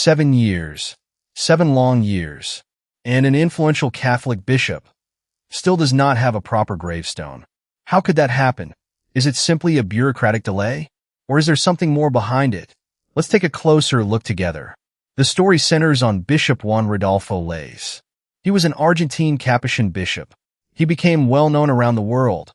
7 years, 7 long years, and an influential Catholic bishop still does not have a proper gravestone. How could that happen? Is it simply a bureaucratic delay? Or is there something more behind it? Let's take a closer look together. The story centers on Bishop Juan Rodolfo Laise. He was an Argentine Capuchin bishop. He became well known around the world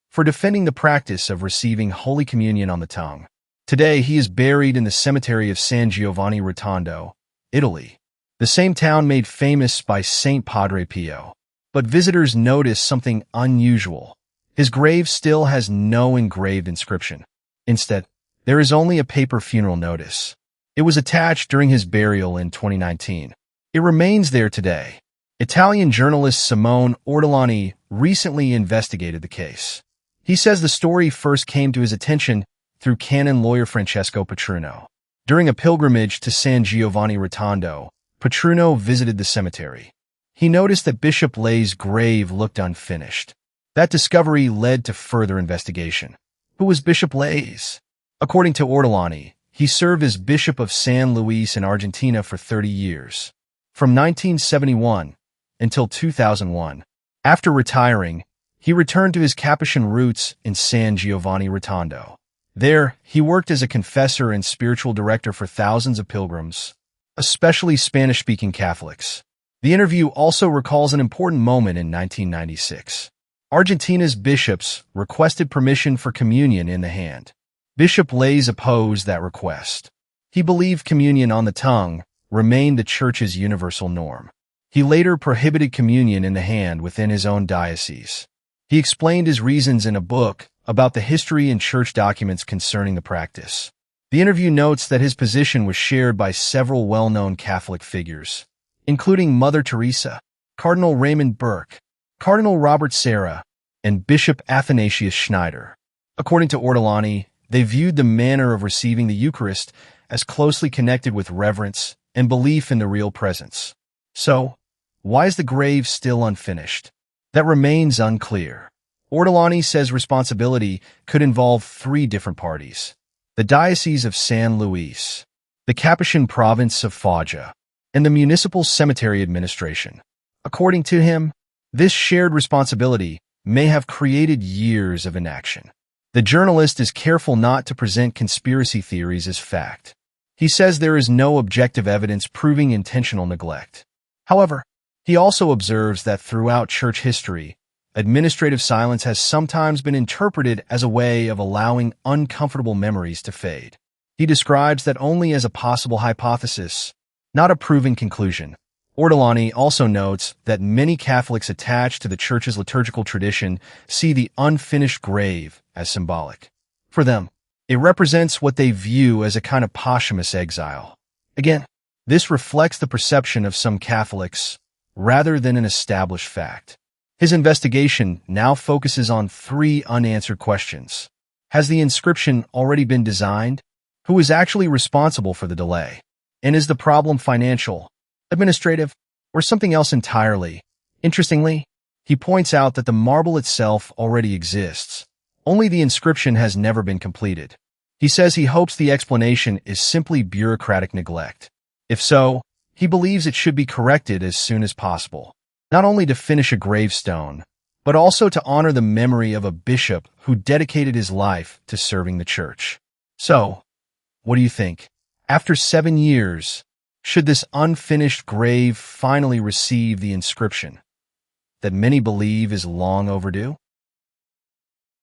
for defending the practice of receiving Holy Communion on the tongue. Today, he is buried in the cemetery of San Giovanni Rotondo, Italy, the same town made famous by Saint Padre Pio. But visitors notice something unusual. His grave still has no engraved inscription. Instead, there is only a paper funeral notice. It was attached during his burial in 2019. It remains there today. Italian journalist Simone Ortolani recently investigated the case. He says the story first came to his attention through canon lawyer Francesco Petruno. During a pilgrimage to San Giovanni Rotondo, Petruno visited the cemetery. He noticed that Bishop Laise's grave looked unfinished. That discovery led to further investigation. Who was Bishop Laise? According to Ortolani, he served as Bishop of San Luis in Argentina for 30 years, from 1971 until 2001. After retiring, he returned to his Capuchin roots in San Giovanni Rotondo. There, he worked as a confessor and spiritual director for thousands of pilgrims, especially Spanish-speaking Catholics. The interview also recalls an important moment in 1996. Argentina's bishops requested permission for communion in the hand. Bishop Laise opposed that request. He believed communion on the tongue remained the Church's universal norm. He later prohibited communion in the hand within his own diocese. He explained his reasons in a book about the history and church documents concerning the practice. The interview notes that his position was shared by several well-known Catholic figures, including Mother Teresa, Cardinal Raymond Burke, Cardinal Robert Serra, and Bishop Athanasius Schneider. According to Ortolani, they viewed the manner of receiving the Eucharist as closely connected with reverence and belief in the real presence. So, why is the grave still unfinished? That remains unclear. Ortolani says responsibility could involve 3 different parties: the Diocese of San Luis, the Capuchin Province of Foggia, and the Municipal Cemetery Administration. According to him, this shared responsibility may have created years of inaction. The journalist is careful not to present conspiracy theories as fact. He says there is no objective evidence proving intentional neglect. However, he also observes that throughout church history, administrative silence has sometimes been interpreted as a way of allowing uncomfortable memories to fade. He describes that only as a possible hypothesis, not a proven conclusion. Ortolani also notes that many Catholics attached to the Church's liturgical tradition see the unfinished grave as symbolic. For them, it represents what they view as a kind of posthumous exile. Again, this reflects the perception of some Catholics rather than an established fact. His investigation now focuses on 3 unanswered questions. Has the inscription already been designed? Who is actually responsible for the delay? And is the problem financial, administrative, or something else entirely? Interestingly, he points out that the marble itself already exists. Only the inscription has never been completed. He says he hopes the explanation is simply bureaucratic neglect. If so, he believes it should be corrected as soon as possible, not only to finish a gravestone, but also to honor the memory of a bishop who dedicated his life to serving the Church. So, what do you think? After 7 years, should this unfinished grave finally receive the inscription that many believe is long overdue?